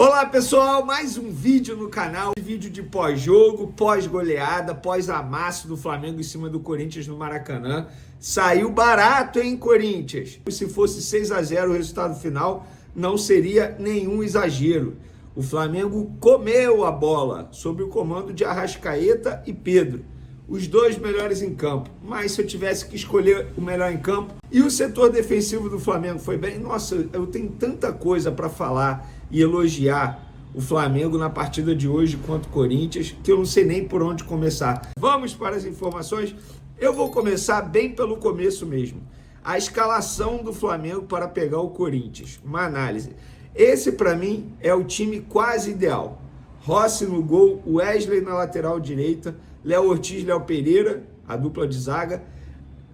Olá pessoal, mais um vídeo no canal, vídeo de pós-jogo, pós-goleada, pós-amasso do Flamengo em cima do Corinthians no Maracanã. Saiu barato, hein, Corinthians? Se fosse 6-0 o resultado final, não seria nenhum exagero. O Flamengo comeu a bola sob o comando de Arrascaeta e Pedro, os dois melhores em campo. Mas se eu tivesse que escolher o melhor em campo, e o setor defensivo do Flamengo foi bem, nossa, eu tenho tanta coisa para falar e elogiar o Flamengo na partida de hoje contra o Corinthians, que eu não sei nem por onde começar. Vamos para as informações. Eu vou começar bem pelo começo mesmo. A escalação do Flamengo para pegar o Corinthians. Uma análise. Esse, para mim, é o time quase ideal. Rossi no gol, Wesley na lateral direita, Léo Ortiz, Léo Pereira, a dupla de zaga.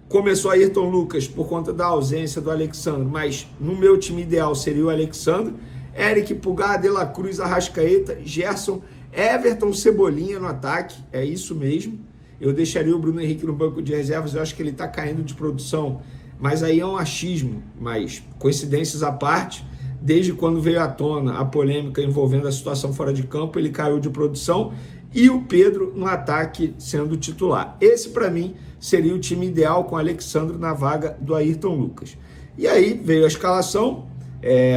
Começou Ayrton Lucas por conta da ausência do Alexandre, mas no meu time ideal seria o Alexandre. Eric Pulgar, De La Cruz, Arrascaeta, Gerson, Everton, Cebolinha no ataque, é isso mesmo. Eu deixaria o Bruno Henrique no banco de reservas, eu acho que ele está caindo de produção, mas aí é um achismo, mas coincidências à parte, desde quando veio à tona a polêmica envolvendo a situação fora de campo, ele caiu de produção, e o Pedro no ataque sendo titular. Esse para mim seria o time ideal com o Alexandre na vaga do Ayrton Lucas. E aí veio a escalação.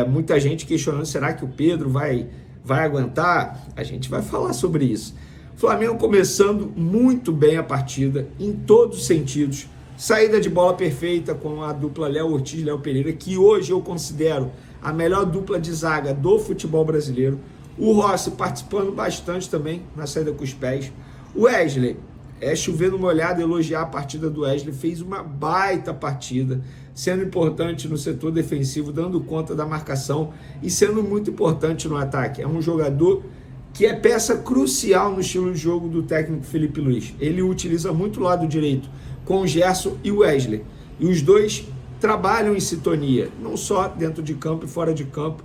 Muita gente questionando, será que o Pedro vai aguentar? A gente vai falar sobre isso. Flamengo começando muito bem a partida, em todos os sentidos. Saída de bola perfeita com a dupla Léo Ortiz e Léo Pereira, que hoje eu considero a melhor dupla de zaga do futebol brasileiro. O Rossi participando bastante também na saída com os pés. O Wesley, chovendo molhado, elogiar a partida do Wesley, fez uma baita partida, sendo importante no setor defensivo, dando conta da marcação e sendo muito importante no ataque. É um jogador que é peça crucial no estilo de jogo do técnico Felipe Luiz. Ele utiliza muito o lado direito com o Gerson e o Wesley. E os dois trabalham em sintonia, não só dentro de campo e fora de campo,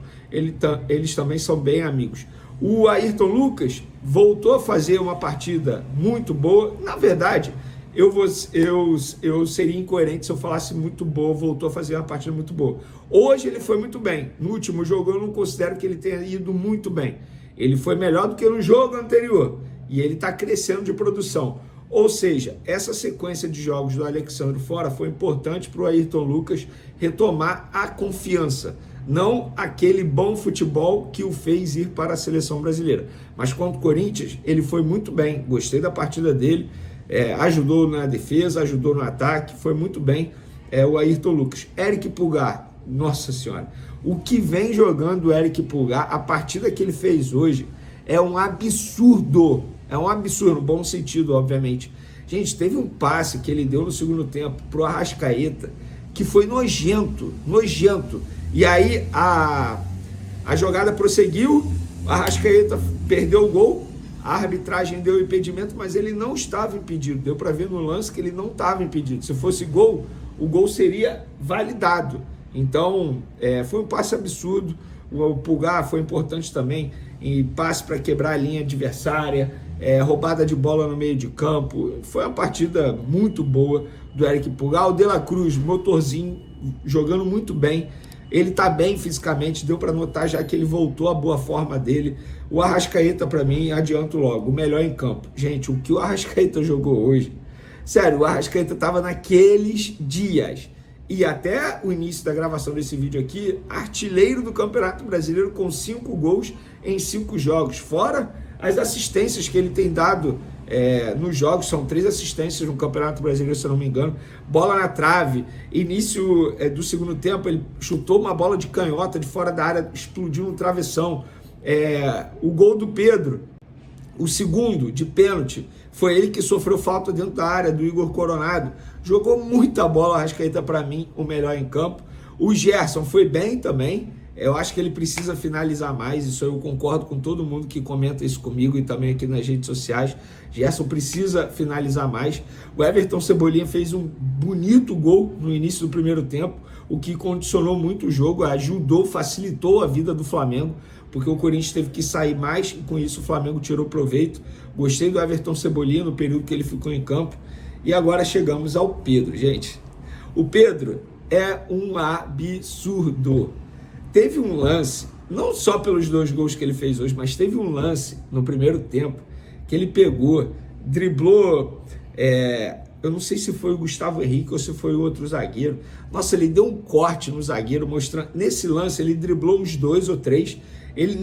eles também são bem amigos. O Ayrton Lucas voltou a fazer uma partida muito boa. Na verdade, eu seria incoerente se eu falasse muito boa, voltou a fazer uma partida muito boa. Hoje ele foi muito bem. No último jogo eu não considero que ele tenha ido muito bem. Ele foi melhor do que no jogo anterior. E ele está crescendo de produção. Ou seja, essa sequência de jogos do Alexandre fora foi importante para o Ayrton Lucas retomar a confiança. Não aquele bom futebol que o fez ir para a seleção brasileira. Mas contra o Corinthians, ele foi muito bem. Gostei da partida dele. Ajudou na defesa, ajudou no ataque. Foi muito bem o Ayrton Lucas. Eric Pulgar, nossa senhora. O que vem jogando o Eric Pulgar, a partida que ele fez hoje, é um absurdo. É um absurdo, no bom sentido, obviamente. Gente, teve um passe que ele deu no segundo tempo pro Arrascaeta, que foi nojento. E aí a jogada prosseguiu, a Arrascaeta perdeu o gol, a arbitragem deu impedimento, mas ele não estava impedido. Deu para ver no lance que ele não estava impedido. Se fosse gol, o gol seria validado. Então, foi um passe absurdo. O Pulgar foi importante também em passe para quebrar a linha adversária, roubada de bola no meio de campo. Foi uma partida muito boa do Eric Pulgar. O De La Cruz, motorzinho, jogando muito bem. Ele tá bem fisicamente, deu para notar já que ele voltou à boa forma dele. O Arrascaeta, para mim, adianto logo, o melhor em campo. Gente, o que o Arrascaeta jogou hoje, sério, o Arrascaeta tava naqueles dias. E até o início da gravação desse vídeo aqui, artilheiro do Campeonato Brasileiro com 5 gols em 5 jogos. Fora as assistências que ele tem dado nos jogos, são 3 assistências no Campeonato Brasileiro, se eu não me engano. Bola na trave, início do segundo tempo, ele chutou uma bola de canhota de fora da área, explodiu no travessão. O gol do Pedro, o segundo de pênalti, foi ele que sofreu falta dentro da área do Igor Coronado. Jogou muita bola, Arrascaeta, para mim, o melhor em campo. O Gerson foi bem também. Eu acho que ele precisa finalizar mais, isso eu concordo com todo mundo que comenta isso comigo e também aqui nas redes sociais. Gerson precisa finalizar mais. O Everton Cebolinha fez um bonito gol no início do primeiro tempo, o que condicionou muito o jogo, ajudou, facilitou a vida do Flamengo, porque o Corinthians teve que sair mais e com isso o Flamengo tirou proveito. Gostei do Everton Cebolinha no período que ele ficou em campo. E agora chegamos ao Pedro, gente. O Pedro é um absurdo. Teve um lance não só pelos 2 gols que ele fez hoje, mas teve um lance no primeiro tempo que ele pegou, driblou, eu não sei se foi o Gustavo Henrique ou se foi o outro zagueiro. Nossa, ele deu um corte no zagueiro, mostrando. Nesse lance, ele driblou uns 2 ou 3.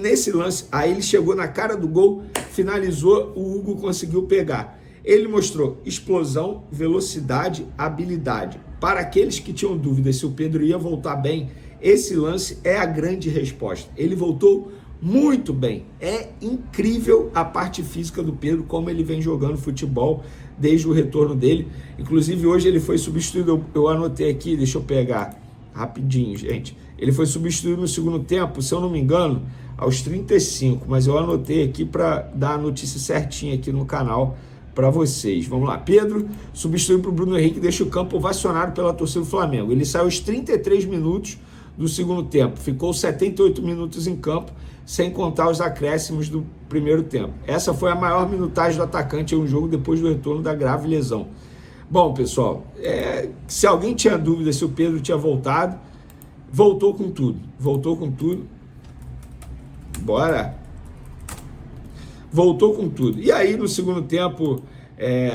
Nesse lance, aí ele chegou na cara do gol, finalizou, o Hugo conseguiu pegar. Ele mostrou explosão, velocidade, habilidade. Para aqueles que tinham dúvidas se o Pedro ia voltar bem, esse lance é a grande resposta. Ele voltou muito bem. É incrível a parte física do Pedro, como ele vem jogando futebol desde o retorno dele. Inclusive, hoje ele foi substituído, eu anotei aqui, deixa eu pegar rapidinho, gente. Ele foi substituído no segundo tempo, se eu não me engano, aos 35, mas eu anotei aqui para dar a notícia certinha aqui no canal para vocês. Vamos lá. Pedro substitui para o Bruno Henrique, deixa o campo ovacionado pela torcida do Flamengo. Ele saiu aos 33 minutos do segundo tempo, ficou 78 minutos em campo, sem contar os acréscimos do primeiro tempo. Essa foi a maior minutagem do atacante em um jogo depois do retorno da grave lesão. Bom, pessoal, se alguém tinha dúvida se o Pedro tinha voltado, voltou com tudo. Voltou com tudo. Bora! Voltou com tudo. E aí, no segundo tempo,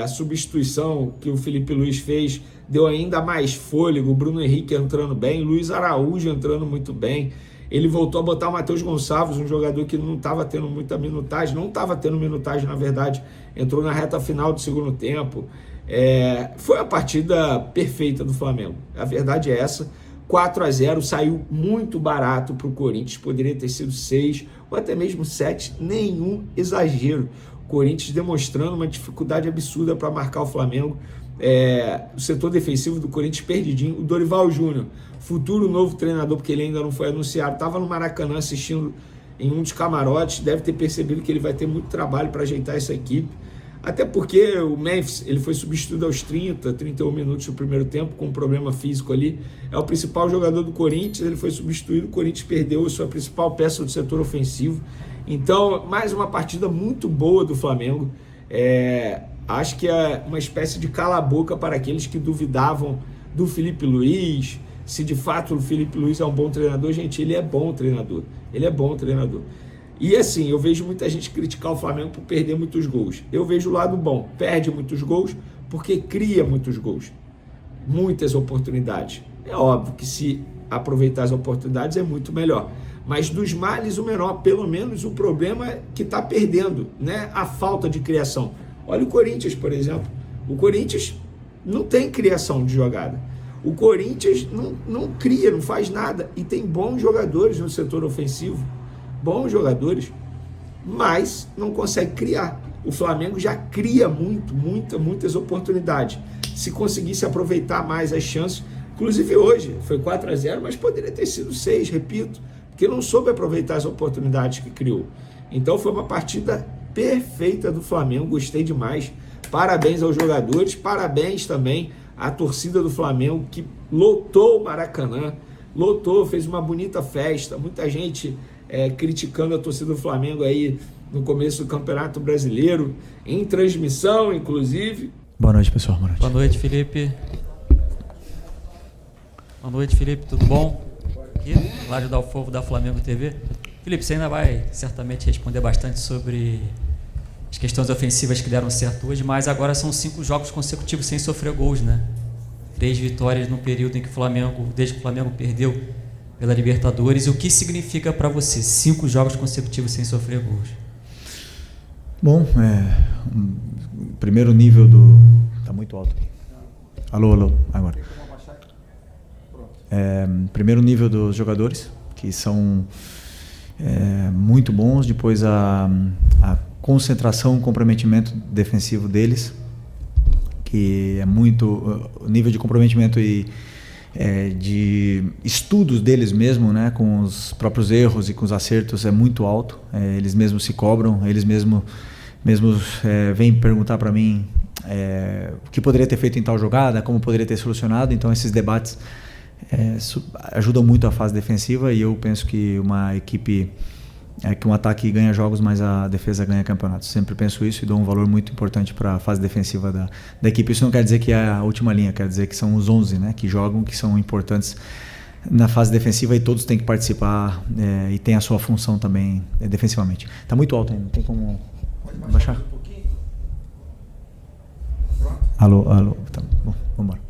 a substituição que o Felipe Luiz fez deu ainda mais fôlego. O Bruno Henrique entrando bem, Luiz Araújo entrando muito bem. Ele voltou a botar o Matheus Gonçalves, um jogador que não estava tendo muita minutagem, não estava tendo minutagem, na verdade, entrou na reta final do segundo tempo. Foi a partida perfeita do Flamengo. A verdade é essa. 4-0, saiu muito barato para o Corinthians, poderia ter sido 6 ou até mesmo 7, nenhum exagero. O Corinthians demonstrando uma dificuldade absurda para marcar o Flamengo. O setor defensivo do Corinthians perdidinho. O Dorival Júnior, futuro novo treinador, porque ele ainda não foi anunciado, estava no Maracanã assistindo em um dos camarotes, deve ter percebido que ele vai ter muito trabalho para ajeitar essa equipe. Até porque o Memphis, ele foi substituído aos 31 minutos do primeiro tempo, com um problema físico ali. É o principal jogador do Corinthians, ele foi substituído, o Corinthians perdeu a sua principal peça do setor ofensivo. Então, mais uma partida muito boa do Flamengo. Acho que é uma espécie de cala-boca para aqueles que duvidavam do Felipe Luiz, se de fato o Felipe Luiz é um bom treinador. Gente, ele é bom treinador. Ele é bom treinador. E assim, eu vejo muita gente criticar o Flamengo por perder muitos gols. Eu vejo o lado bom. Perde muitos gols porque cria muitos gols. Muitas oportunidades. É óbvio que se aproveitar as oportunidades é muito melhor. Mas dos males o menor, pelo menos o problema é que está perdendo, né? A falta de criação. Olha o Corinthians, por exemplo. O Corinthians não tem criação de jogada. O Corinthians não cria, não faz nada. E tem bons jogadores no setor ofensivo. Bons jogadores, mas não consegue criar. O Flamengo já cria muitas oportunidades. Se conseguisse aproveitar mais as chances, inclusive hoje foi 4-0, mas poderia ter sido 6, repito, porque não soube aproveitar as oportunidades que criou. Então foi uma partida perfeita do Flamengo, gostei demais. Parabéns aos jogadores, parabéns também à torcida do Flamengo, que lotou o Maracanã, fez uma bonita festa, muita gente criticando a torcida do Flamengo aí no começo do Campeonato Brasileiro, em transmissão, inclusive. Boa noite, pessoal. Boa noite. Boa noite, Felipe. Boa noite, Felipe. Tudo bom? Aqui, Lário Dalfovo, da Flamengo TV. Felipe, você ainda vai certamente responder bastante sobre as questões ofensivas que deram certo hoje, mas agora são 5 jogos consecutivos sem sofrer gols, né? 3 vitórias no período em que desde que o Flamengo perdeu pela Libertadores. E o que significa para você 5 jogos consecutivos sem sofrer gols? Bom, primeiro nível tá muito alto. Alô, agora. Primeiro nível dos jogadores, que são muito bons. Depois a concentração, o comprometimento defensivo deles, que é muito... O nível de comprometimento e de estudos deles mesmo, né, com os próprios erros e com os acertos é muito alto. Eles mesmos se cobram, eles mesmos vêm perguntar para mim o que poderia ter feito em tal jogada, como poderia ter solucionado. Então esses debates ajudam muito a fase defensiva, e eu penso que uma equipe que um ataque ganha jogos, mas a defesa ganha campeonatos. Sempre penso isso e dou um valor muito importante para a fase defensiva da equipe. Isso não quer dizer que é a última linha, quer dizer que são os 11, né, que jogam, que são importantes na fase defensiva e todos têm que participar e tem a sua função também defensivamente. Está muito alto ainda, não tem como baixar? Um pouquinho. Alô, tá bom, vamos embora.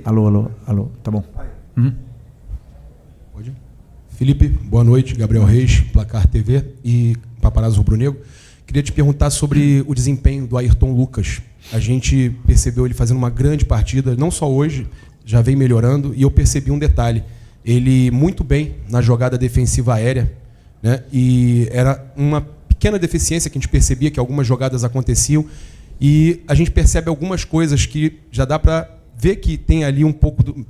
Alô, tá bom. Uhum. Pode? Felipe, boa noite, Gabriel Reis, Placar TV e Paparazzo Rubro-Negro. Queria te perguntar sobre o desempenho do Ayrton Lucas. A gente percebeu ele fazendo uma grande partida, não só hoje, já vem melhorando, e eu percebi um detalhe. Ele muito bem na jogada defensiva aérea, né? E era uma pequena deficiência que a gente percebia que algumas jogadas aconteciam, e a gente percebe algumas coisas que já dá para ver que tem ali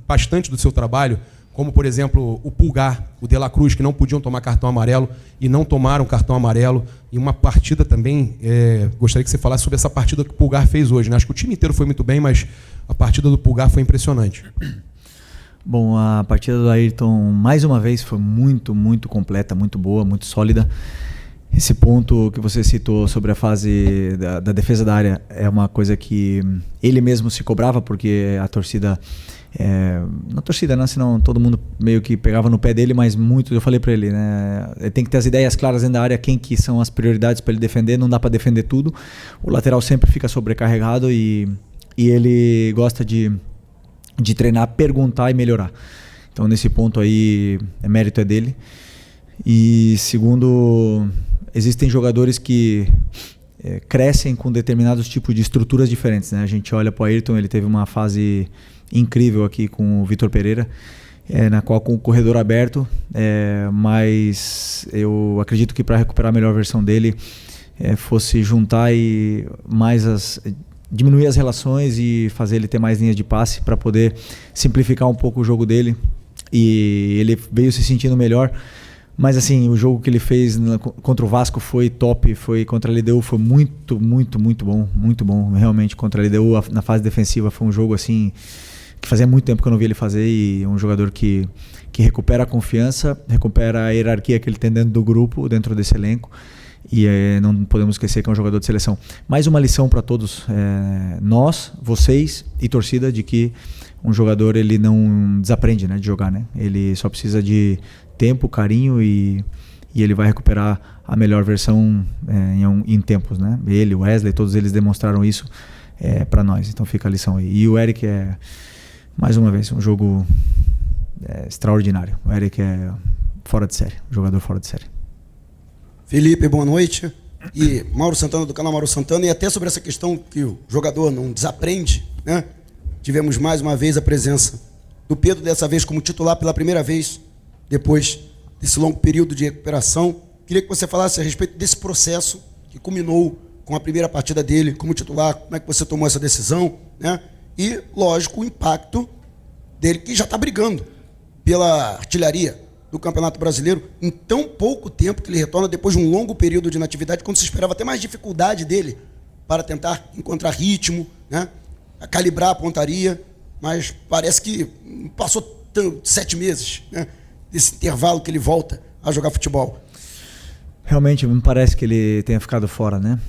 bastante do seu trabalho, como, por exemplo, o Pulgar, o De La Cruz, que não podiam tomar cartão amarelo e não tomaram cartão amarelo. E uma partida também, gostaria que você falasse sobre essa partida que o Pulgar fez hoje, né? Acho que o time inteiro foi muito bem, mas a partida do Pulgar foi impressionante. Bom, a partida do Ayrton, mais uma vez, foi muito, muito completa, muito boa, muito sólida. Esse ponto que você citou sobre a fase da defesa da área é uma coisa que ele mesmo se cobrava, porque a torcida... na torcida, né? Senão todo mundo meio que pegava no pé dele, mas muito, eu falei para ele, né? Ele tem que ter as ideias claras dentro da área, quem que são as prioridades para ele defender, não dá para defender tudo. O lateral sempre fica sobrecarregado e ele gosta de treinar, perguntar e melhorar. Então nesse ponto aí, mérito é dele. E segundo, existem jogadores que crescem com determinados tipos de estruturas diferentes, né? A gente olha para o Ayrton, ele teve uma fase incrível aqui com o Vitor Pereira, na qual com o corredor aberto, mas eu acredito que para recuperar a melhor versão dele fosse juntar e diminuir as relações e fazer ele ter mais linhas de passe para poder simplificar um pouco o jogo dele, e ele veio se sentindo melhor. Mas assim, o jogo que ele fez contra o Vasco foi top, foi contra a LDU, foi muito, muito, muito bom, realmente. Contra a LDU, na fase defensiva, foi um jogo assim que fazia muito tempo que eu não vi ele fazer, e um jogador que recupera a confiança, recupera a hierarquia que ele tem dentro do grupo, dentro desse elenco, e não podemos esquecer que é um jogador de seleção. Mais uma lição para todos, nós, vocês e torcida, de que um jogador ele não desaprende, né, de jogar, né? Ele só precisa de tempo, carinho, e ele vai recuperar a melhor versão em tempos, né? Ele, o Wesley, todos eles demonstraram isso para nós, então fica a lição aí. E o Eric mais uma vez, um jogo extraordinário. O Eric é fora de série, um jogador fora de série. Felipe, boa noite. E Mauro Santana, do canal Mauro Santana, e até sobre essa questão que o jogador não desaprende, né? Tivemos mais uma vez a presença do Pedro, dessa vez como titular pela primeira vez, depois desse longo período de recuperação. Queria que você falasse a respeito desse processo que culminou com a primeira partida dele como titular, como é que você tomou essa decisão, né? E, lógico, o impacto dele, que já está brigando pela artilharia do Campeonato Brasileiro em tão pouco tempo que ele retorna depois de um longo período de inatividade, quando se esperava até mais dificuldade dele para tentar encontrar ritmo, né? A calibrar a pontaria, mas parece que passou 7 meses, né? Desse intervalo que ele volta a jogar futebol. Realmente, me parece que ele tenha ficado fora, né?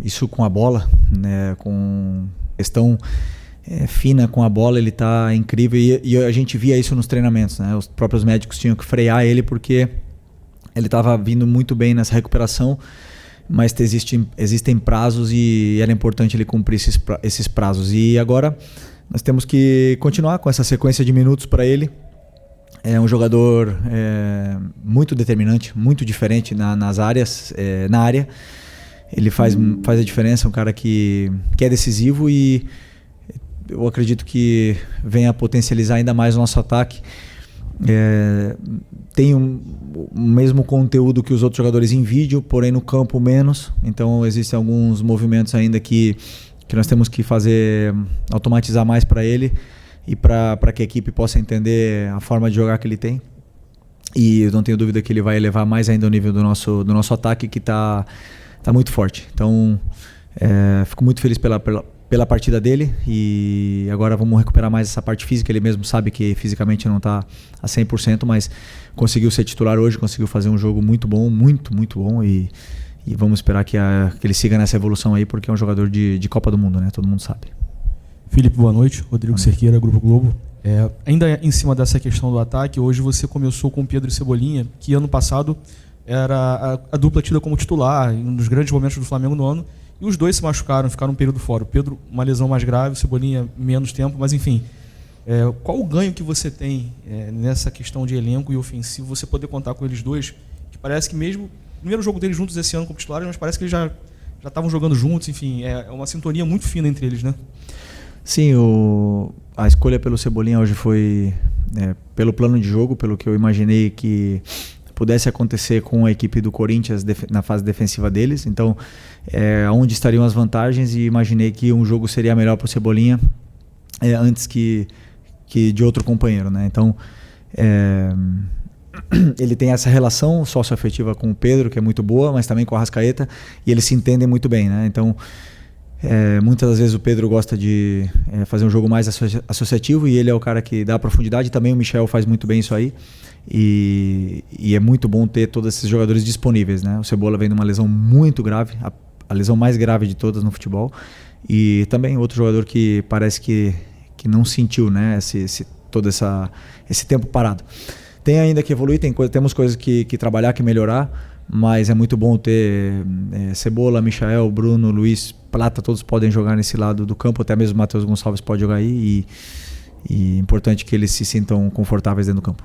Isso com a bola, né? Com questão fina com a bola, ele está incrível, e a gente via isso nos treinamentos, né? Os próprios médicos tinham que frear ele porque ele estava vindo muito bem nessa recuperação, mas existem prazos e era importante ele cumprir esses prazos. E agora nós temos que continuar com essa sequência de minutos para ele. É um jogador muito determinante, muito diferente nas áreas, na área. Ele faz a diferença, um cara que é decisivo, e eu acredito que venha a potencializar ainda mais o nosso ataque. Tem o mesmo conteúdo que os outros jogadores em vídeo, porém no campo menos. Então existem alguns movimentos ainda que nós temos que automatizar mais para ele, e para que a equipe possa entender a forma de jogar que ele tem. E eu não tenho dúvida que ele vai elevar mais ainda o nível do nosso ataque, que está muito forte. Então fico muito feliz pela partida dele, e agora vamos recuperar mais essa parte física. Ele mesmo sabe que fisicamente não está a 100%, mas conseguiu ser titular hoje, conseguiu fazer um jogo muito bom, muito, muito bom, e vamos esperar que ele siga nessa evolução aí, porque é um jogador de Copa do Mundo, né? Todo mundo sabe. Felipe, boa noite. Rodrigo Cerqueira, Grupo Globo. Ainda em cima dessa questão do ataque, hoje você começou com Pedro e Cebolinha, que ano passado era a dupla tida como titular, em um dos grandes momentos do Flamengo no ano, e os dois se machucaram, ficaram um período fora. O Pedro, uma lesão mais grave, o Cebolinha, menos tempo, mas enfim. Qual o ganho que você tem nessa questão de elenco e ofensivo, você poder contar com eles dois, que parece que mesmo o primeiro jogo deles juntos esse ano como titulares, mas parece que eles já estavam jogando juntos, enfim, é uma sintonia muito fina entre eles, né? Sim, a escolha pelo Cebolinha hoje foi pelo plano de jogo, pelo que eu imaginei que pudesse acontecer com a equipe do Corinthians na fase defensiva deles. Então, onde estariam as vantagens, e imaginei que um jogo seria melhor para o Cebolinha antes que de outro companheiro, né? Então, ele tem essa relação socioafetiva com o Pedro, que é muito boa, mas também com a Arrascaeta, e eles se entendem muito bem, né? Então, muitas das vezes o Pedro gosta de fazer um jogo mais associativo, e ele é o cara que dá profundidade. Também o Michel faz muito bem isso aí, e é muito bom ter todos esses jogadores disponíveis, né? O Cebola vem de uma lesão muito grave, a lesão mais grave de todas no futebol, e também outro jogador que parece que não sentiu, né, todo esse tempo parado. Tem ainda que evoluir, temos coisas que trabalhar, que melhorar, mas é muito bom ter Cebola, Michael, Bruno, Luiz, Plata, todos podem jogar nesse lado do campo, até mesmo o Matheus Gonçalves pode jogar aí, e é importante que eles se sintam confortáveis dentro do campo.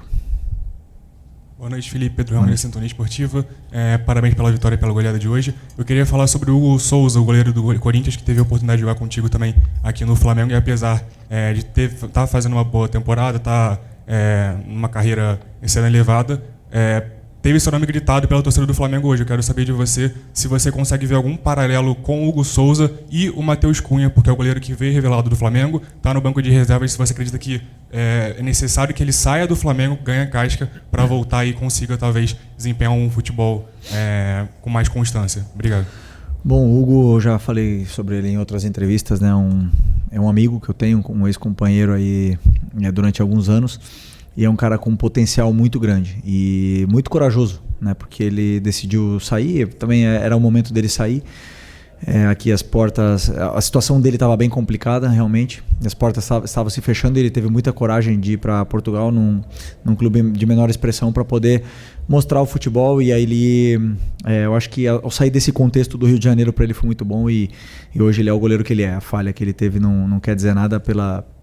Boa noite, Felipe. Pedro Ramos, da Sintonia Esportiva. Parabéns pela vitória e pela goleada de hoje. Eu queria falar sobre o Hugo Souza, o goleiro do Corinthians, que teve a oportunidade de jogar contigo também aqui no Flamengo, e apesar de estar fazendo uma boa temporada, numa carreira sendo elevada, teve seu nome gritado pela torcida do Flamengo hoje. Eu quero saber de você se você consegue ver algum paralelo com o Hugo Souza e o Matheus Cunha, porque é o goleiro que veio revelado do Flamengo, está no banco de reservas. Se você acredita que é necessário que ele saia do Flamengo, ganhe casca, para voltar e consiga talvez desempenhar um futebol com mais constância. Obrigado. Bom, o Hugo, eu já falei sobre ele em outras entrevistas, né? É um amigo que eu tenho, um ex-companheiro aí durante alguns anos. E é um cara com um potencial muito grande e muito corajoso, né? Porque ele decidiu sair, também era o momento dele sair. Aqui as portas, a situação dele estava bem complicada realmente, as portas estavam se fechando, e ele teve muita coragem de ir para Portugal, num clube de menor expressão, para poder mostrar o futebol. E aí eu acho que ao sair desse contexto do Rio de Janeiro, para ele foi muito bom, e hoje ele é o goleiro que ele é. A falha que ele teve não quer dizer nada,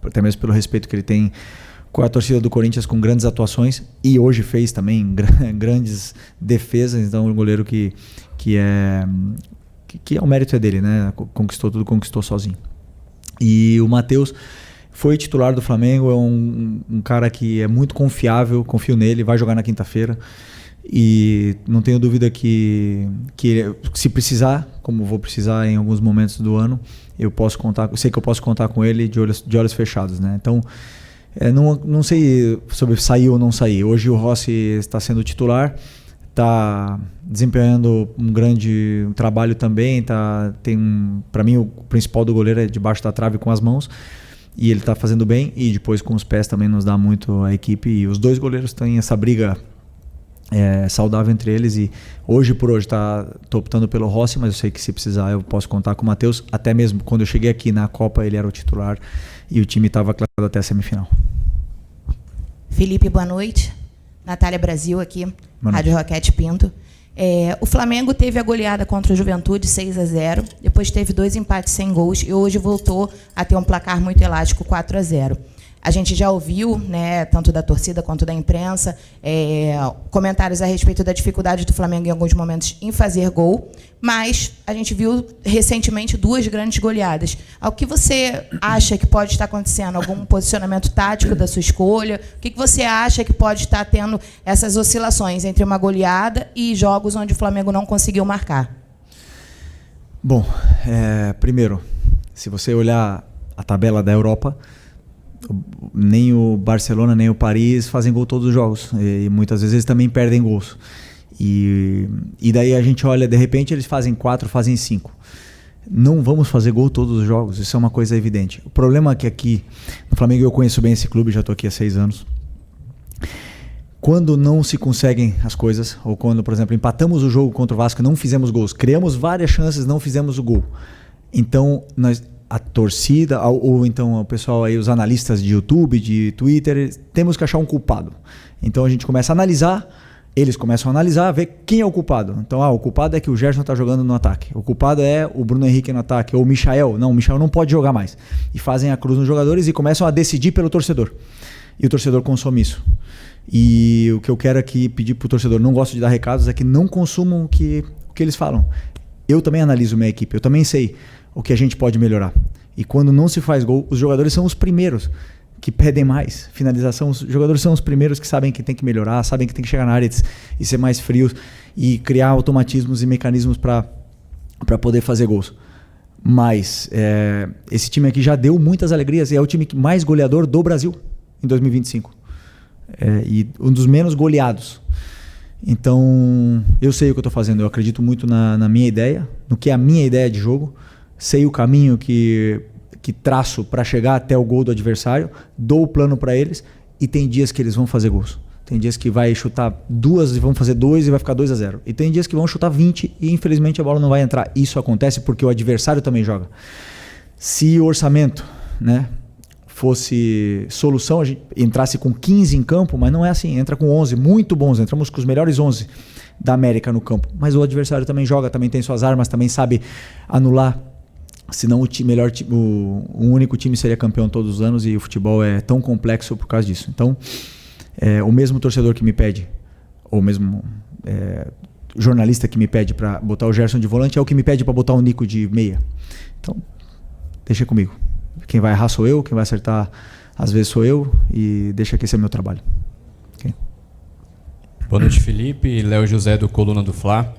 até mesmo pelo respeito que ele tem com a torcida do Corinthians, com grandes atuações, e hoje fez também grandes defesas. Então é um goleiro que o mérito é dele, né? Conquistou tudo, conquistou sozinho. E o Matheus foi titular do Flamengo, é um cara que é muito confiável, confio nele, vai jogar na quinta-feira, e não tenho dúvida que se precisar, como vou precisar em alguns momentos do ano, eu sei que eu posso contar com ele de olhos fechados, né? Então, não sei sobre sair ou não sair. Hoje o Rossi está sendo titular, está desempenhando um grande trabalho também. Para mim, o principal do goleiro é debaixo da trave com as mãos, e ele está fazendo bem, e depois com os pés também nos dá muito a equipe. E os dois goleiros têm essa briga saudável entre eles, e hoje por hoje estou optando pelo Rossi, mas eu sei que se precisar eu posso contar com o Matheus. Até mesmo quando eu cheguei aqui na Copa, ele era o titular e o time estava classificado até a semifinal. Felipe, boa noite. Natália Brasil aqui, Rádio Roquete Pinto. O Flamengo teve a goleada contra o Juventude, 6-0, depois teve 2 empates sem gols, e hoje voltou a ter um placar muito elástico, 4-0. A gente já ouviu, né, tanto da torcida quanto da imprensa, comentários a respeito da dificuldade do Flamengo em alguns momentos em fazer gol, mas a gente viu recentemente 2 grandes goleadas. O que você acha que pode estar acontecendo? Algum posicionamento tático da sua escolha? O que você acha que pode estar tendo essas oscilações entre uma goleada e jogos onde o Flamengo não conseguiu marcar? Bom, primeiro, se você olhar a tabela da Europa, nem o Barcelona nem o Paris fazem gol todos os jogos, e muitas vezes eles também perdem gols, e daí a gente olha, de repente eles fazem 4, fazem 5. Não vamos fazer gol todos os jogos, isso é uma coisa evidente. O problema é que aqui no Flamengo, eu conheço bem esse clube, já estou aqui há 6 anos, quando não se conseguem as coisas, ou quando, por exemplo, empatamos o jogo contra o Vasco, não fizemos gols, criamos várias chances, não fizemos o gol, então a torcida, ou então o pessoal aí, os analistas de YouTube, de Twitter, temos que achar um culpado. Então a gente começa a analisar, eles começam a analisar, ver quem é o culpado. Então, o culpado é que o Gerson está jogando no ataque. O culpado é o Bruno Henrique no ataque. Ou o Michael. Não, o Michael não pode jogar mais. E fazem a cruz nos jogadores e começam a decidir pelo torcedor. E o torcedor consome isso. E o que eu quero aqui pedir pro torcedor, não gosto de dar recados, é que não consumam o que eles falam. Eu também analiso minha equipe, eu também sei o que a gente pode melhorar. E quando não se faz gol, os jogadores são os primeiros que pedem mais finalização. Os jogadores são os primeiros que sabem que tem que melhorar, sabem que tem que chegar na área e ser mais frios e criar automatismos e mecanismos para poder fazer gols. Mas esse time aqui já deu muitas alegrias e é o time mais goleador do Brasil em 2025. E um dos menos goleados. Então, eu sei o que eu estou fazendo. Eu acredito muito na minha ideia, no que é a minha ideia de jogo. Sei o caminho que traço para chegar até o gol do adversário. Dou o plano para eles. E tem dias que eles vão fazer gols. Tem dias que vai chutar 2 e vão fazer 2 e vai ficar 2-0. E tem dias que vão chutar 20 e infelizmente a bola não vai entrar. Isso acontece porque o adversário também joga. Se o orçamento, né, fosse solução, a gente entrasse com 15 em campo, mas não é assim, entra com 11, muito bons, entramos com os melhores 11 da América no campo, mas o adversário também joga, também tem suas armas, também sabe anular, senão o único time seria campeão todos os anos e o futebol é tão complexo por causa disso. Então, o mesmo torcedor que me pede, ou mesmo jornalista que me pede para botar o Gerson de volante, é o que me pede para botar o Nico de meia. Então, deixa comigo. Quem vai errar sou eu, quem vai acertar às vezes sou eu, e deixa que esse é meu trabalho. Okay? Boa noite, Felipe. Léo José do Coluna do Fla.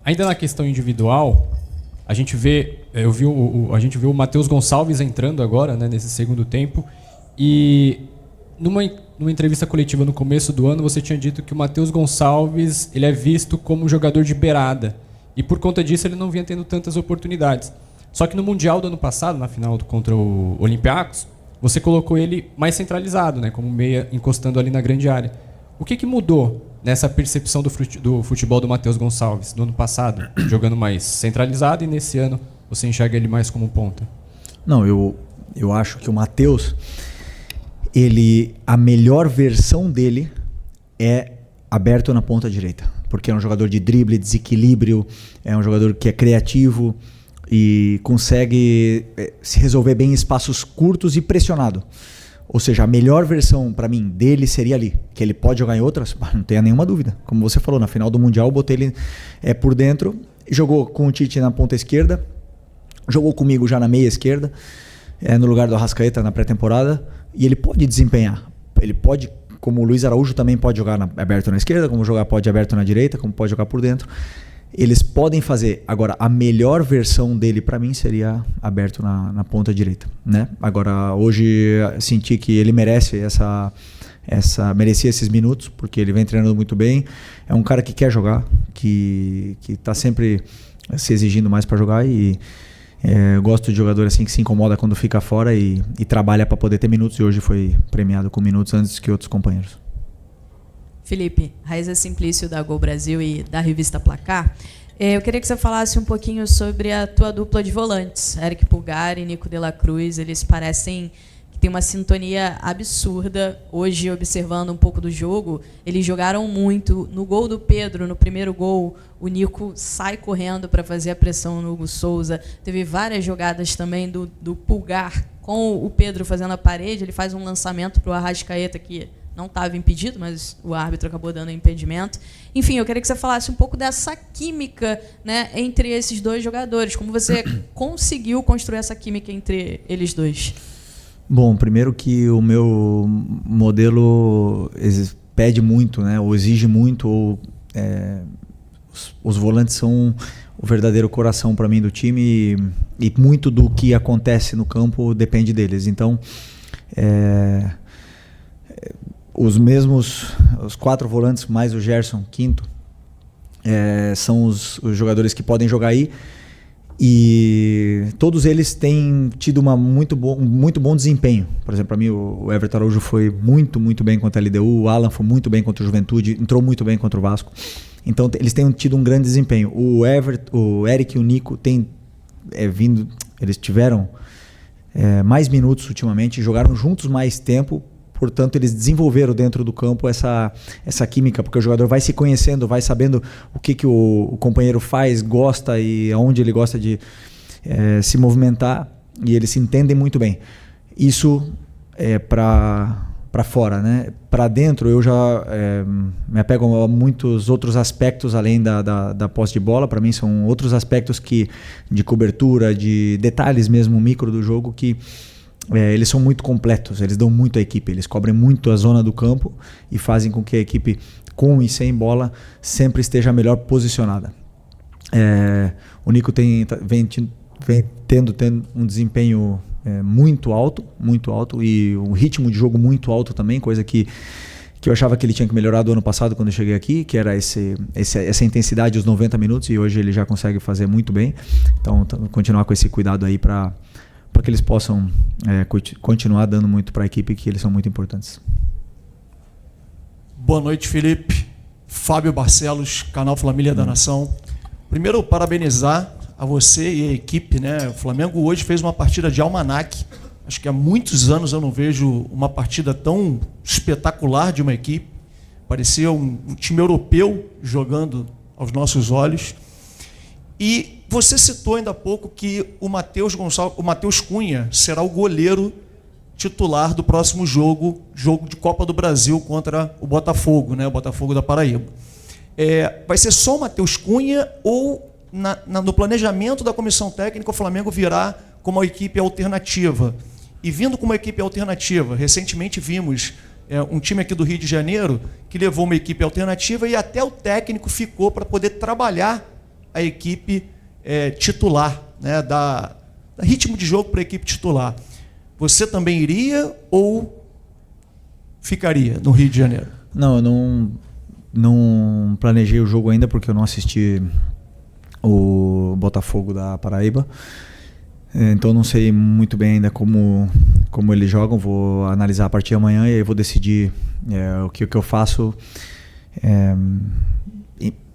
Ainda na questão individual, a gente vê o Matheus Gonçalves entrando agora, né, nesse segundo tempo, e numa entrevista coletiva no começo do ano você tinha dito que o Matheus Gonçalves ele é visto como um jogador de beirada, e por conta disso ele não vinha tendo tantas oportunidades. Só que no Mundial do ano passado, na final contra o Olympiacos, você colocou ele mais centralizado, né, como meia, encostando ali na grande área. O que eu nessa percepção do futebol do Matheus Gonçalves, do ano passado, jogando mais centralizado, e nesse ano você enxerga ele mais como ponta? Não, eu acho que o Matheus, a melhor versão dele é aberto na ponta direita, porque é um jogador de drible, desequilíbrio, é um jogador que é criativo e consegue se resolver bem em espaços curtos e pressionado. Ou seja, a melhor versão para mim dele seria ali, que ele pode jogar em outras, não tenha nenhuma dúvida. Como você falou, na final do Mundial eu botei ele por dentro, jogou com o Tite na ponta esquerda, jogou comigo já na meia esquerda, no lugar do Arrascaeta na pré-temporada, e ele pode desempenhar. Ele pode, como o Luiz Araújo também pode jogar aberto na esquerda, como pode aberto na direita, como pode jogar por dentro. Eles podem fazer. Agora, a melhor versão dele para mim seria aberto na ponta direita, né? Agora, hoje senti que ele merece merecia esses minutos, porque ele vem treinando muito bem. É um cara que quer jogar, que está sempre se exigindo mais para jogar, e eu gosto de jogador assim que se incomoda quando fica fora e trabalha para poder ter minutos, e hoje foi premiado com minutos antes que outros companheiros. Felipe, Raíza Simplício da Gol Brasil e da revista Placar. Eu queria que você falasse um pouquinho sobre a tua dupla de volantes, Eric Pulgar e Nico de la Cruz. Eles parecem que tem uma sintonia absurda. Hoje, observando um pouco do jogo, eles jogaram muito. No gol do Pedro, no primeiro gol, o Nico sai correndo para fazer a pressão no Hugo Souza. Teve várias jogadas também do Pulgar com o Pedro fazendo a parede. Ele faz um lançamento para o Arrascaeta que não estava impedido, mas o árbitro acabou dando impedimento. Enfim, eu queria que você falasse um pouco dessa química, né, entre esses dois jogadores. Como você conseguiu construir essa química entre eles dois? Bom, primeiro que o meu modelo pede muito, né, ou exige muito, os volantes são o verdadeiro coração para mim do time, e muito do que acontece no campo depende deles. Então, os 4 volantes mais o Gerson, quinto, são os jogadores que podem jogar aí, e todos eles têm tido muito bom desempenho. Por exemplo, para mim o Everton Araújo foi muito bem contra a LDU, o Alan foi muito bem contra o Juventude, entrou muito bem contra o Vasco. Então eles têm tido um grande desempenho. O Eric e o Nico têm vindo, Eles tiveram mais minutos ultimamente, jogaram juntos mais tempo, portanto eles desenvolveram dentro do campo essa química, porque o jogador vai se conhecendo, vai sabendo o que o companheiro faz, gosta e aonde ele gosta de se movimentar, e eles se entendem muito bem. Isso é para fora, né? Para dentro eu já me apego a muitos outros aspectos além da posse de bola. Para mim são outros aspectos de cobertura, de detalhes mesmo micro do jogo que eles são muito completos, eles dão muito à equipe, eles cobrem muito a zona do campo e fazem com que a equipe com e sem bola sempre esteja melhor posicionada. O Nico vem tendo um desempenho muito alto e um ritmo de jogo muito alto também, coisa que eu achava que ele tinha que melhorar do ano passado quando eu cheguei aqui, que era essa intensidade dos 90 minutos, e hoje ele já consegue fazer muito bem. Então continuar com esse cuidado aí para que eles possam continuar dando muito para a equipe, que eles são muito importantes. Boa noite, Felipe. Fábio Barcelos, canal Família da Nação. Primeiro, parabenizar a você e a equipe, né? O Flamengo hoje fez uma partida de almanaque. Acho que há muitos anos eu não vejo uma partida tão espetacular de uma equipe. Parecia um time europeu jogando aos nossos olhos. E você citou ainda há pouco que o Matheus Cunha será o goleiro titular do próximo jogo de Copa do Brasil contra o Botafogo, né? O Botafogo da Paraíba. Vai ser só o Matheus Cunha ou no planejamento da comissão técnica o Flamengo virá como uma equipe alternativa? E vindo como uma equipe alternativa, recentemente vimos um time aqui do Rio de Janeiro que levou uma equipe alternativa e até o técnico ficou para poder trabalhar a equipe titular, né, dar ritmo de jogo para a equipe titular. Você também iria ou ficaria no Rio de Janeiro? Não, eu não planejei o jogo ainda porque eu não assisti o Botafogo da Paraíba. Então não sei muito bem ainda como eles jogam. Vou analisar a partir de amanhã e aí vou decidir o que eu faço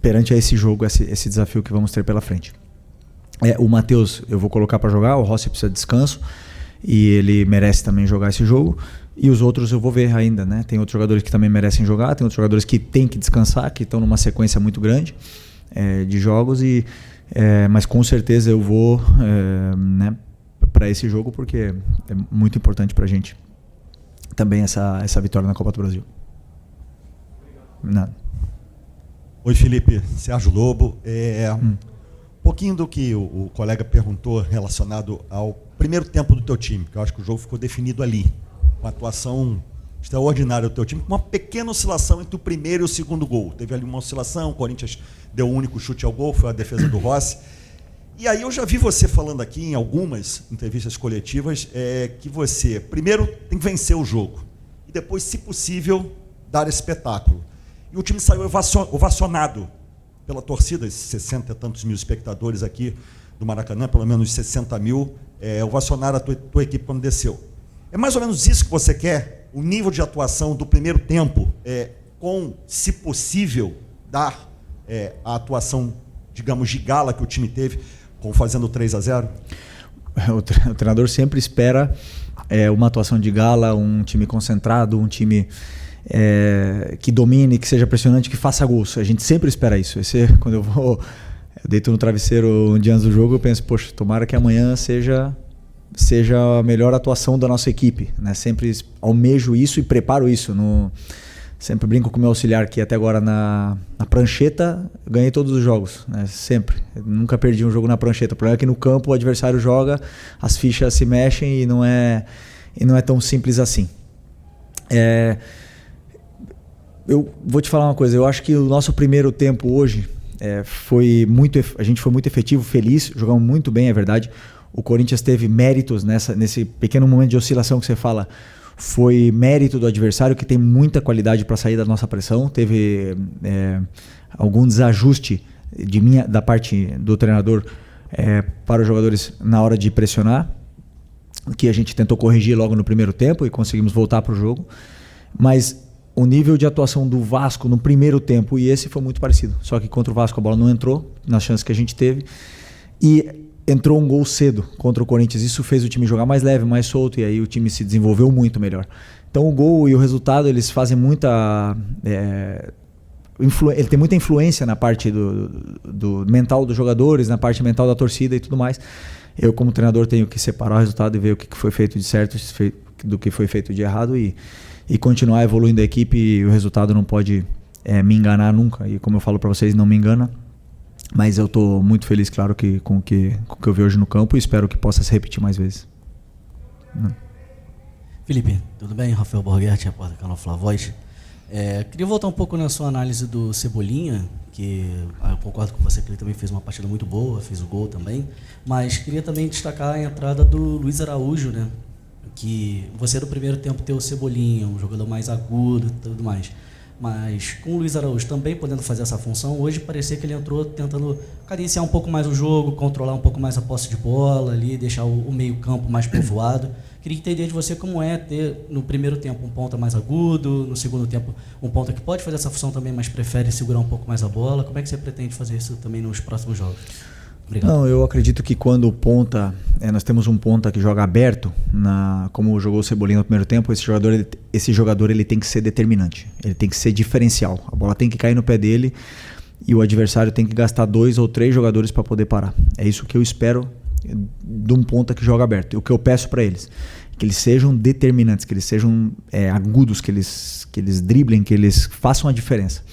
perante a esse jogo, esse desafio que vamos ter pela frente. O Matheus eu vou colocar para jogar, o Rossi precisa de descanso e ele merece também jogar esse jogo. E os outros eu vou ver ainda, né? Tem outros jogadores que também merecem jogar, tem outros jogadores que têm que descansar, que estão numa sequência muito grande de jogos, mas com certeza eu vou né, para esse jogo, porque é muito importante para a gente também essa vitória na Copa do Brasil. Nada. Oi, Felipe, Sérgio Lobo. Um pouquinho do que o colega perguntou relacionado ao primeiro tempo do teu time, que eu acho que o jogo ficou definido ali, uma atuação extraordinária do teu time, com uma pequena oscilação entre o primeiro e o segundo gol. Teve ali uma oscilação, o Corinthians deu o único chute ao gol, foi a defesa do Rossi. E aí eu já vi você falando aqui em algumas entrevistas coletivas que você, primeiro, tem que vencer o jogo e depois, se possível, dar espetáculo. E o time saiu ovacionado pela torcida, esses 60 e tantos mil espectadores aqui do Maracanã, pelo menos 60 mil, ovacionaram a tua equipe quando desceu. É mais ou menos isso que você quer? O nível de atuação do primeiro tempo, com, se possível, dar a atuação, digamos, de gala que o time teve, fazendo 3-0? O treinador sempre espera uma atuação de gala, um time concentrado, um time que domine, que seja pressionante, que faça gols. A gente sempre espera isso. Quando eu deito no travesseiro um dia antes do jogo, eu penso, poxa, tomara que amanhã seja a melhor atuação da nossa equipe, né? Sempre almejo isso e preparo isso. Sempre brinco com o meu auxiliar que até agora na prancheta eu ganhei todos os jogos, né? Sempre. Eu nunca perdi um jogo na prancheta. O problema é que no campo o adversário joga, as fichas se mexem e não é tão simples assim. Eu vou te falar uma coisa, eu acho que o nosso primeiro tempo hoje a gente foi muito efetivo, feliz, jogamos muito bem, é verdade. O Corinthians teve méritos nesse pequeno momento de oscilação que você fala. Foi mérito do adversário, que tem muita qualidade para sair da nossa pressão. Teve algum desajuste da parte do treinador para os jogadores na hora de pressionar, que a gente tentou corrigir logo no primeiro tempo e conseguimos voltar para o jogo. Mas o nível de atuação do Vasco no primeiro tempo e esse foi muito parecido. Só que contra o Vasco a bola não entrou nas chances que a gente teve. E entrou um gol cedo contra o Corinthians. Isso fez o time jogar mais leve, mais solto, e aí o time se desenvolveu muito melhor. Então o gol e o resultado, eles fazem muita... ele tem muita influência na parte do mental dos jogadores, na parte mental da torcida e tudo mais. Eu, como treinador, tenho que separar o resultado e ver o que foi feito de certo do que foi feito de errado e continuar evoluindo a equipe. E o resultado não pode me enganar nunca. E como eu falo para vocês, não me engana. Mas eu estou muito feliz, claro, com o que eu vi hoje no campo e espero que possa se repetir mais vezes. Felipe, tudo bem? Rafael Borghetti, repórter do canal Fla Voz. Queria voltar um pouco na sua análise do Cebolinha, que eu concordo com você que ele também fez uma partida muito boa, fez o gol também, mas queria também destacar a entrada do Luiz Araújo, né? Que você no primeiro tempo tem o Cebolinha, um jogador mais agudo e tudo mais, mas com o Luiz Araújo também podendo fazer essa função, hoje parecia que ele entrou tentando cadenciar um pouco mais o jogo, controlar um pouco mais a posse de bola ali, deixar o meio campo mais povoado. Queria entender de você como é ter no primeiro tempo um ponta mais agudo, no segundo tempo um ponta que pode fazer essa função também, mas prefere segurar um pouco mais a bola. Como é que você pretende fazer isso também nos próximos jogos? Obrigado. Não, eu acredito que quando o ponta, nós temos um ponta que joga aberto, como jogou o Cebolinha no primeiro tempo, esse jogador ele tem que ser determinante, ele tem que ser diferencial. A bola tem que cair no pé dele e o adversário tem que gastar 2 ou 3 jogadores para poder parar. É isso que eu espero de um ponta que joga aberto. O que eu peço para eles, que eles sejam determinantes, que eles sejam agudos, que eles driblem, que eles façam a diferença,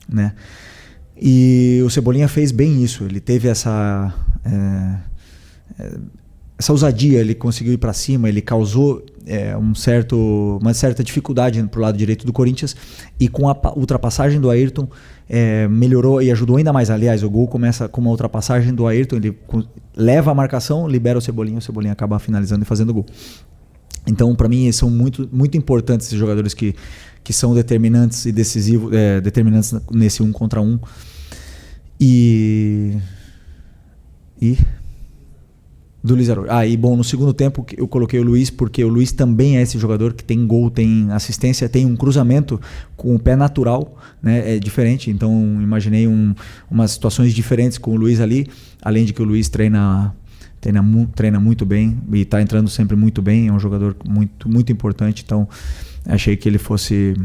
né? E o Cebolinha fez bem isso. Ele teve essa ousadia, ele conseguiu ir para cima, ele causou uma certa dificuldade pro lado direito do Corinthians, e com a ultrapassagem do Ayrton melhorou e ajudou ainda mais. Aliás, o gol começa com uma ultrapassagem do Ayrton, ele leva a marcação, libera o Cebolinha acaba finalizando e fazendo o gol. Então, para mim, são muito, muito importantes esses jogadores que são determinantes e decisivos, determinantes nesse 1 contra 1. E do Luiz Araújo. E bom, no segundo tempo eu coloquei o Luiz, porque o Luiz também é esse jogador que tem gol, tem assistência, tem um cruzamento com o pé natural, né? É diferente, então imaginei umas situações diferentes com o Luiz ali, além de que o Luiz treina muito bem e está entrando sempre muito bem, é um jogador muito, muito importante, então achei que ele fosse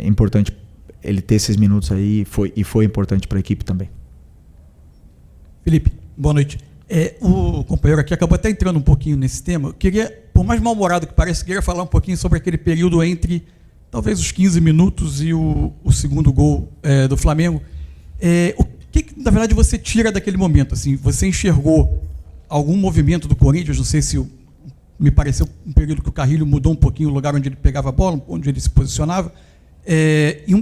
importante ele ter esses minutos aí, e foi importante para a equipe também. Felipe, boa noite. O companheiro aqui acabou até entrando um pouquinho nesse tema. Eu queria, por mais mal-humorado que pareça, queria falar um pouquinho sobre aquele período entre talvez os 15 minutos e o segundo gol do Flamengo. O que, na verdade, você tira daquele momento? Assim, você enxergou algum movimento do Corinthians? Não sei se me pareceu um período que o Carrilho mudou um pouquinho o lugar onde ele pegava a bola, onde ele se posicionava.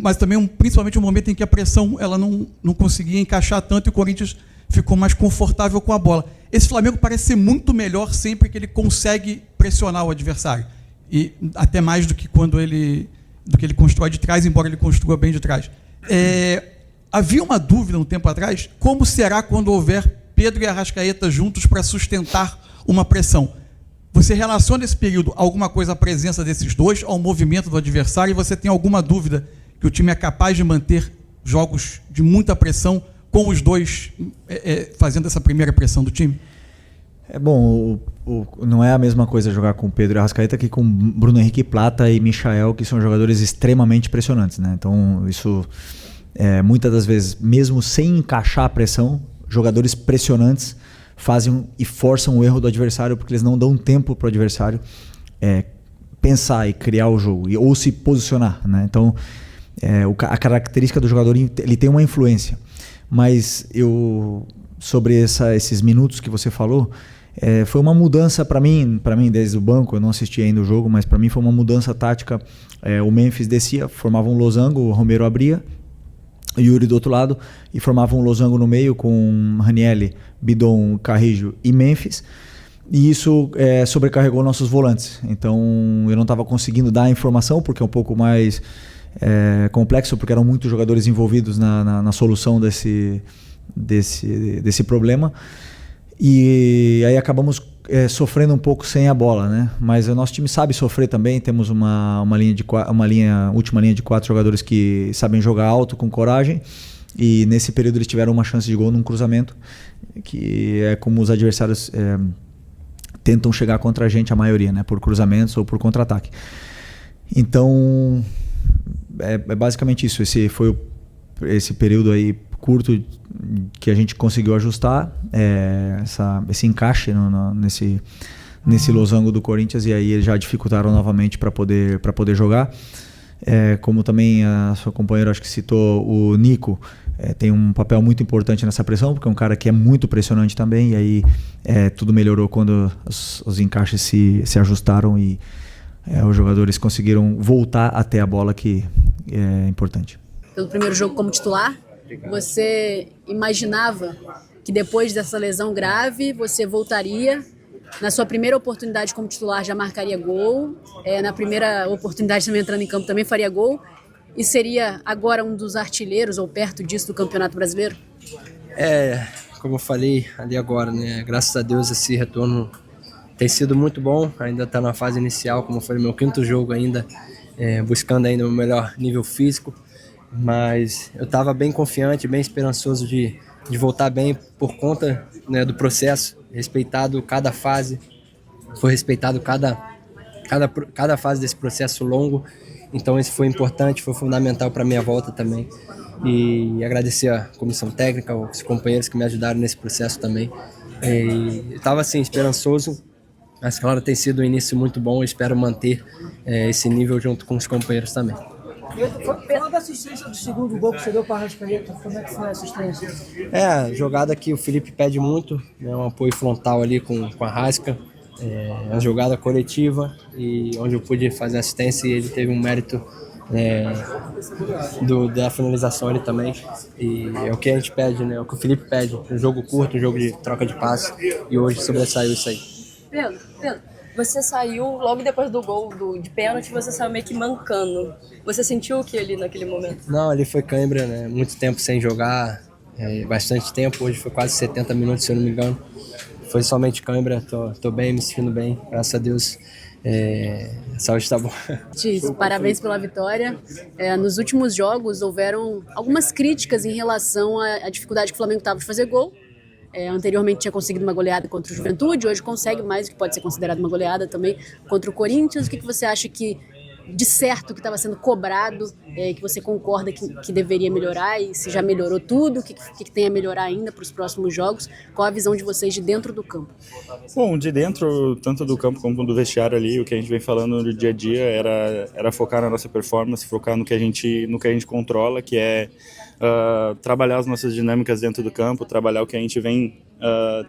Mas também, principalmente, um momento em que a pressão ela não conseguia encaixar tanto e o Corinthians ficou mais confortável com a bola. Esse Flamengo parece ser muito melhor sempre que ele consegue pressionar o adversário, e até mais do que quando ele constrói de trás, embora ele construa bem de trás. Havia uma dúvida um tempo atrás, como será quando houver Pedro e Arrascaeta juntos para sustentar uma pressão? Você relaciona esse período a alguma coisa à presença desses dois, ao movimento do adversário, e você tem alguma dúvida que o time é capaz de manter jogos de muita pressão com os dois fazendo essa primeira pressão do time? Bom, não é a mesma coisa jogar com Pedro e Arrascaeta que com Bruno Henrique Plata e Michael, que são jogadores extremamente pressionantes, né? Então, isso, muitas das vezes, mesmo sem encaixar a pressão, jogadores pressionantes fazem e forçam o erro do adversário, porque eles não dão tempo para o adversário pensar e criar o jogo, ou se posicionar, né? Então, a característica do jogador, ele tem uma influência. Mas sobre esses minutos que você falou, foi uma mudança para mim desde o banco. Eu não assisti ainda o jogo, mas para mim foi uma mudança tática. O Memphis descia, formava um losango, o Romero abria, o Yuri do outro lado, e formava um losango no meio com Ranieri, Bidon, Carrillo e Memphis. E isso sobrecarregou nossos volantes. Então eu não estava conseguindo dar a informação, porque é um pouco mais complexo, porque eram muitos jogadores envolvidos na solução desse problema, e aí acabamos sofrendo um pouco sem a bola, né? Mas o nosso time sabe sofrer também. Temos uma última linha de 4 jogadores que sabem jogar alto, com coragem, e nesse período eles tiveram uma chance de gol num cruzamento, que é como os adversários tentam chegar contra a gente, a maioria, né? Por cruzamentos ou por contra-ataque. Então, é basicamente isso. Esse foi esse período aí curto que a gente conseguiu ajustar esse encaixe nesse losango do Corinthians, e aí eles já dificultaram novamente para poder jogar. Como também a sua companheira, acho que citou, o Nico, tem um papel muito importante nessa pressão, porque é um cara que é muito pressionante também, e aí tudo melhorou quando os encaixes se ajustaram e os jogadores conseguiram voltar até a bola, que é importante. Pelo primeiro jogo como titular, você imaginava que depois dessa lesão grave você voltaria, na sua primeira oportunidade como titular já marcaria gol, na primeira oportunidade também entrando em campo também faria gol, e seria agora um dos artilheiros ou perto disso do Campeonato Brasileiro? Como eu falei ali agora, né? Graças a Deus esse retorno tem sido muito bom, ainda está na fase inicial, como foi o meu 5º jogo ainda, buscando ainda o melhor nível físico, mas eu estava bem confiante, bem esperançoso de voltar bem por conta, né, do processo, respeitado cada fase, foi respeitado cada fase desse processo longo, então isso foi importante, foi fundamental para a minha volta também, e agradecer a comissão técnica, os companheiros que me ajudaram nesse processo também. Eu estava assim, esperançoso, mas claro, tem sido um início muito bom, eu espero manter esse nível junto com os companheiros também. Fala da assistência do segundo gol que você deu para a Arrascaeta, como é que foi a assistência? Jogada que o Felipe pede muito, né, um apoio frontal ali com a Arrasca, uma jogada coletiva, e onde eu pude fazer assistência, e ele teve um mérito da finalização ali também, e é o que a gente pede, né, o que o Felipe pede, um jogo curto, um jogo de troca de passe, e hoje sobressaiu isso aí. Pedro, você saiu logo depois do gol de pênalti, você saiu meio que mancando. Você sentiu o que ali naquele momento? Não, ali foi cãibra, né? Muito tempo sem jogar, bastante tempo. Hoje foi quase 70 minutos, se eu não me engano. Foi somente cãibra, tô bem, me sentindo bem, graças a Deus. A saúde está boa. Parabéns pela vitória. Nos últimos jogos houveram algumas críticas em relação à dificuldade que o Flamengo estava de fazer gol. Anteriormente tinha conseguido uma goleada contra o Juventude, hoje consegue mais, que pode ser considerado uma goleada também contra o Corinthians. O que você acha que, de certo, que estava sendo cobrado, que você concorda que deveria melhorar, e se já melhorou tudo, o que tem a melhorar ainda para os próximos jogos? Qual a visão de vocês de dentro do campo? Bom, de dentro, tanto do campo como do vestiário ali, o que a gente vem falando no dia a dia era focar na nossa performance, focar no que a gente controla, que é trabalhar as nossas dinâmicas dentro do campo, trabalhar o que a gente vem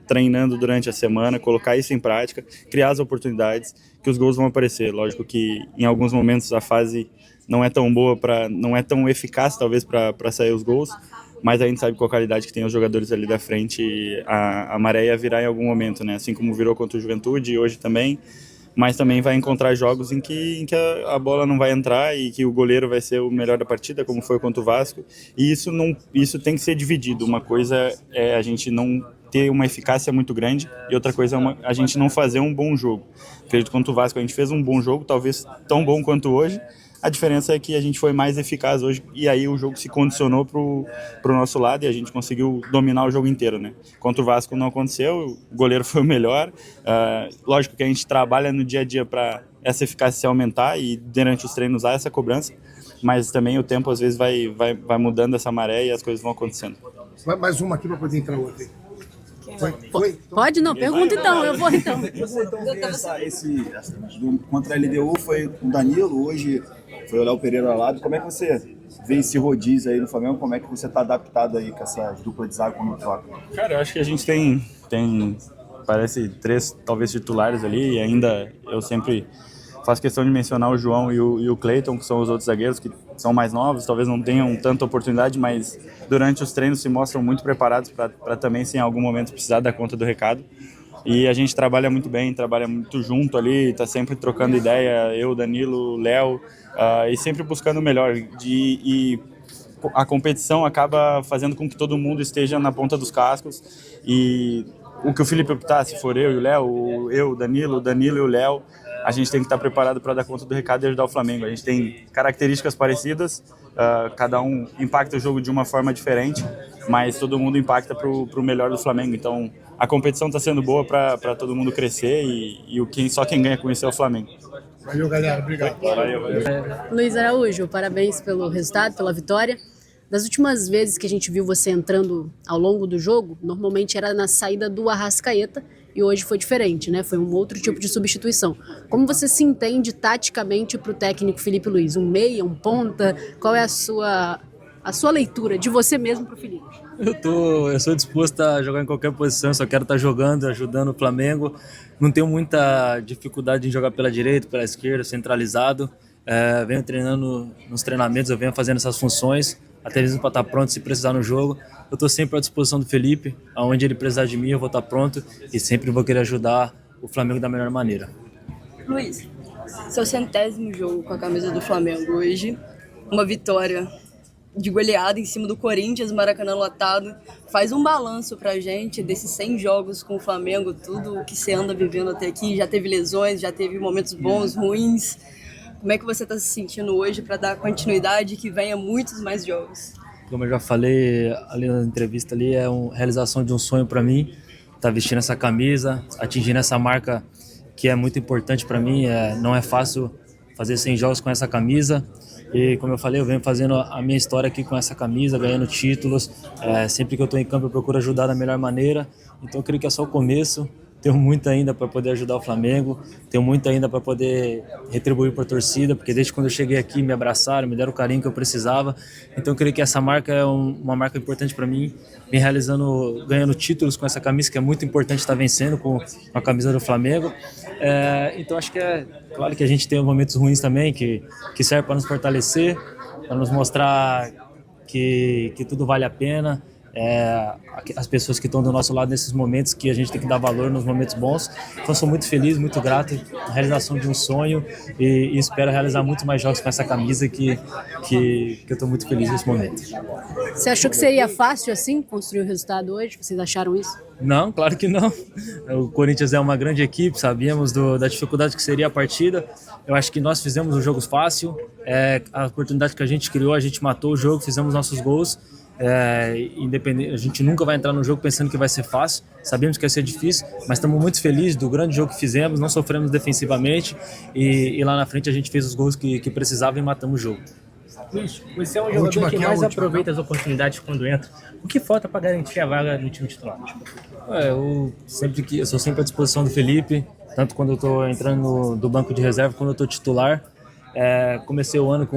treinando durante a semana, colocar isso em prática, criar as oportunidades, que os gols vão aparecer. Lógico que em alguns momentos a fase não é tão boa, não é tão eficaz talvez para sair os gols, mas a gente sabe com a qualidade que tem os jogadores ali da frente, a maré ia virar em algum momento, né? Assim como virou contra o Juventude e hoje também, mas também vai encontrar jogos em que a bola não vai entrar e que o goleiro vai ser o melhor da partida, como foi contra o Vasco, e isso tem que ser dividido. Uma coisa é a gente não ter uma eficácia muito grande, e outra coisa é a gente não fazer um bom jogo. Acredito que contra o Vasco a gente fez um bom jogo, talvez tão bom quanto hoje. A diferença é que a gente foi mais eficaz hoje, e aí o jogo se condicionou pro nosso lado e a gente conseguiu dominar o jogo inteiro, né? Contra o Vasco não aconteceu, o goleiro foi o melhor. Lógico que a gente trabalha no dia a dia para essa eficácia aumentar e durante os treinos há essa cobrança, mas também o tempo às vezes vai mudando essa maré e as coisas vão acontecendo. Mais uma aqui para poder entrar outra. Pode? Não, pergunta então, eu vou então. Contra a LDU foi o Danilo, hoje foi o Léo Pereira ao lado. Como é que você vê esse rodízio aí no Flamengo? Como é que você está adaptado aí com essa dupla de zaga como troca? Cara, eu acho que a gente tem parece 3 talvez titulares ali, e ainda eu sempre faço questão de mencionar o João e o Cleiton, que são os outros zagueiros que são mais novos, talvez não tenham tanta oportunidade, mas durante os treinos se mostram muito preparados para também, se em algum momento precisar dar conta do recado. E a gente trabalha muito bem, trabalha muito junto ali, está sempre trocando ideia, eu, Danilo, Léo, e sempre buscando o melhor. E a competição acaba fazendo com que todo mundo esteja na ponta dos cascos, e o que o Felipe optar, se for eu e o Léo, o Danilo e o Léo, a gente tem que estar preparado para dar conta do recado e ajudar o Flamengo. A gente tem características parecidas, cada um impacta o jogo de uma forma diferente, mas todo mundo impacta para o melhor do Flamengo. Então, a competição está sendo boa para todo mundo crescer e só quem ganha com isso é o Flamengo. Valeu, galera. Obrigado. Valeu. Luiz Araújo, parabéns pelo resultado, pela vitória. Das últimas vezes que a gente viu você entrando ao longo do jogo, normalmente era na saída do Arrascaeta e hoje foi diferente, né? Foi um outro tipo de substituição. Como você se entende taticamente para o técnico Felipe Luiz? Um meia, um ponta? Qual é a sua leitura de você mesmo para o Felipe? Eu sou disposto a jogar em qualquer posição, só quero estar jogando, ajudando o Flamengo. Não tenho muita dificuldade em jogar pela direita, pela esquerda, centralizado. Venho treinando nos treinamentos, eu venho fazendo essas funções, até mesmo para estar pronto se precisar no jogo. Eu estou sempre à disposição do Felipe, aonde ele precisar de mim eu vou estar pronto e sempre vou querer ajudar o Flamengo da melhor maneira. Luiz, seu 100º jogo com a camisa do Flamengo hoje, uma vitória de goleada em cima do Corinthians, Maracanã lotado. Faz um balanço pra gente desses 100 jogos com o Flamengo, tudo o que você anda vivendo até aqui. Já teve lesões, já teve momentos bons, ruins. Como é que você está se sentindo hoje para dar continuidade e que venha muitos mais jogos? Como eu já falei ali na entrevista, ali é uma realização de um sonho para mim, estar vestindo essa camisa, atingindo essa marca que é muito importante para mim. Não é fácil fazer 100 jogos com essa camisa e, como eu falei, eu venho fazendo a minha história aqui com essa camisa, ganhando títulos. Sempre que eu estou em campo eu procuro ajudar da melhor maneira, então eu creio que é só o começo. Tenho muito ainda para poder ajudar o Flamengo, tenho muito ainda para poder retribuir para a torcida, porque desde quando eu cheguei aqui me abraçaram, me deram o carinho que eu precisava. Então eu creio que essa marca é uma marca importante para mim, vem ganhando títulos com essa camisa, que é muito importante estar vencendo com a camisa do Flamengo. Então acho que claro que a gente tem momentos ruins também, que serve para nos fortalecer, para nos mostrar que tudo vale a pena. As pessoas que estão do nosso lado nesses momentos, que a gente tem que dar valor nos momentos bons. Então sou muito feliz, muito grato, a realização de um sonho e espero realizar muitos mais jogos com essa camisa que eu estou muito feliz nesse momento. Você achou que seria fácil assim construir o resultado hoje? Vocês acharam isso? Não, claro que não. O Corinthians é uma grande equipe, sabíamos da dificuldade que seria a partida. Eu acho que nós fizemos um jogo fácil, a oportunidade que a gente criou, a gente matou o jogo, fizemos nossos gols. Independente, a gente nunca vai entrar no jogo pensando que vai ser fácil, sabemos que vai ser difícil, mas estamos muito felizes do grande jogo que fizemos, não sofremos defensivamente e lá na frente a gente fez os gols que precisava e matamos o jogo. Luiz, você é um jogador que mais aproveita as oportunidades quando entra. O que falta para garantir a vaga no time titular? Eu sou sempre à disposição do Felipe, tanto quando eu estou entrando do banco de reserva, quando eu estou titular. Comecei o ano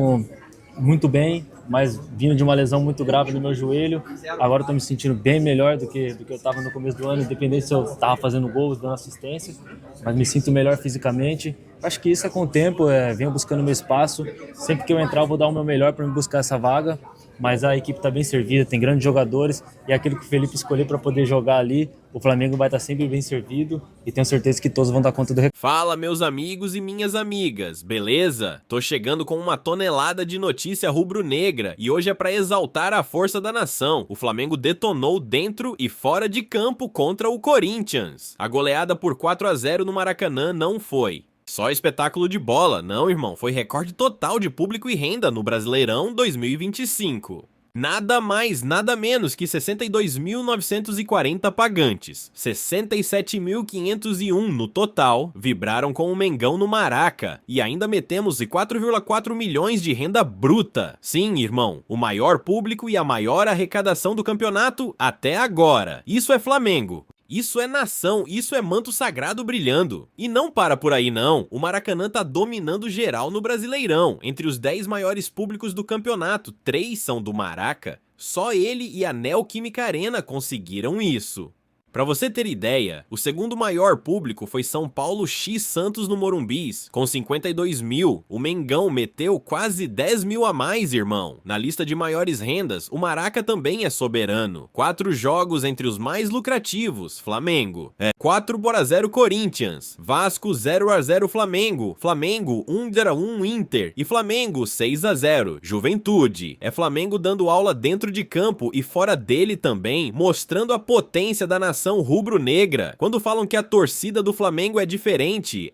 muito bem, mas vindo de uma lesão muito grave no meu joelho. Agora estou me sentindo bem melhor do que eu estava no começo do ano, independente se eu estava fazendo gols, dando assistência, mas me sinto melhor fisicamente. Acho que isso é com o tempo, venho buscando meu espaço. Sempre que eu entrar eu vou dar o meu melhor para me buscar essa vaga, mas a equipe está bem servida, tem grandes jogadores e aquilo que o Felipe escolheu para poder jogar ali, o Flamengo vai estar sempre bem servido e tenho certeza que todos vão dar conta do recado. Fala, meus amigos e minhas amigas, beleza? Tô chegando com uma tonelada de notícia rubro-negra e hoje é para exaltar a força da nação. O Flamengo detonou dentro e fora de campo contra o Corinthians. A goleada por 4-0 no Maracanã não foi só espetáculo de bola, não, irmão, foi recorde total de público e renda no Brasileirão 2025. Nada mais, nada menos que 62.940 pagantes, 67.501 no total, vibraram com o Mengão no Maraca e ainda metemos 4,4 milhões de renda bruta. Sim, irmão, o maior público e a maior arrecadação do campeonato até agora. Isso é Flamengo. Isso é nação, isso é manto sagrado brilhando. E não para por aí não, o Maracanã tá dominando geral no Brasileirão. Entre os 10 maiores públicos do campeonato, 3 são do Maraca. Só ele e a Neoquímica Arena conseguiram isso. Pra você ter ideia, o segundo maior público foi São Paulo X Santos no Morumbis, com 52 mil. O Mengão meteu quase 10 mil a mais, irmão. Na lista de maiores rendas, o Maraca também é soberano. 4 jogos entre os mais lucrativos, Flamengo. 4-0 Corinthians, Vasco 0-0 Flamengo, Flamengo 1-1 Inter e Flamengo 6-0 Juventude. É Flamengo dando aula dentro de campo e fora dele também, mostrando a potência da nação nação rubro-negra. Quando falam que a torcida do Flamengo é diferente,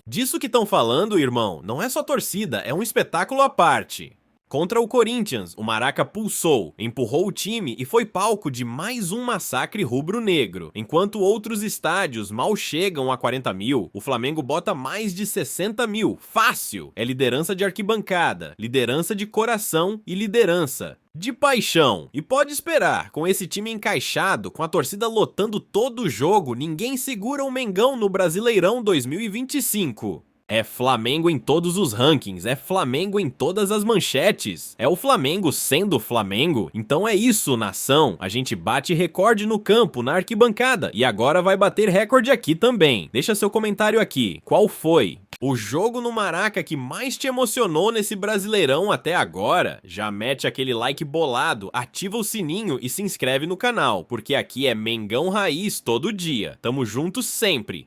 disso que estão falando, irmão. Não é só torcida, é um espetáculo à parte. Contra o Corinthians, o Maraca pulsou, empurrou o time e foi palco de mais um massacre rubro-negro. Enquanto outros estádios mal chegam a 40 mil, o Flamengo bota mais de 60 mil. Fácil! É liderança de arquibancada, liderança de coração e liderança de paixão. E pode esperar, com esse time encaixado, com a torcida lotando todo o jogo, ninguém segura o Mengão no Brasileirão 2025. É Flamengo em todos os rankings, é Flamengo em todas as manchetes. É o Flamengo sendo Flamengo. Então é isso, nação. A gente bate recorde no campo, na arquibancada, e agora vai bater recorde aqui também. Deixa seu comentário aqui. Qual foi o jogo no Maraca que mais te emocionou nesse Brasileirão até agora? Já mete aquele like bolado, ativa o sininho e se inscreve no canal, porque aqui é Mengão Raiz todo dia. Tamo junto sempre.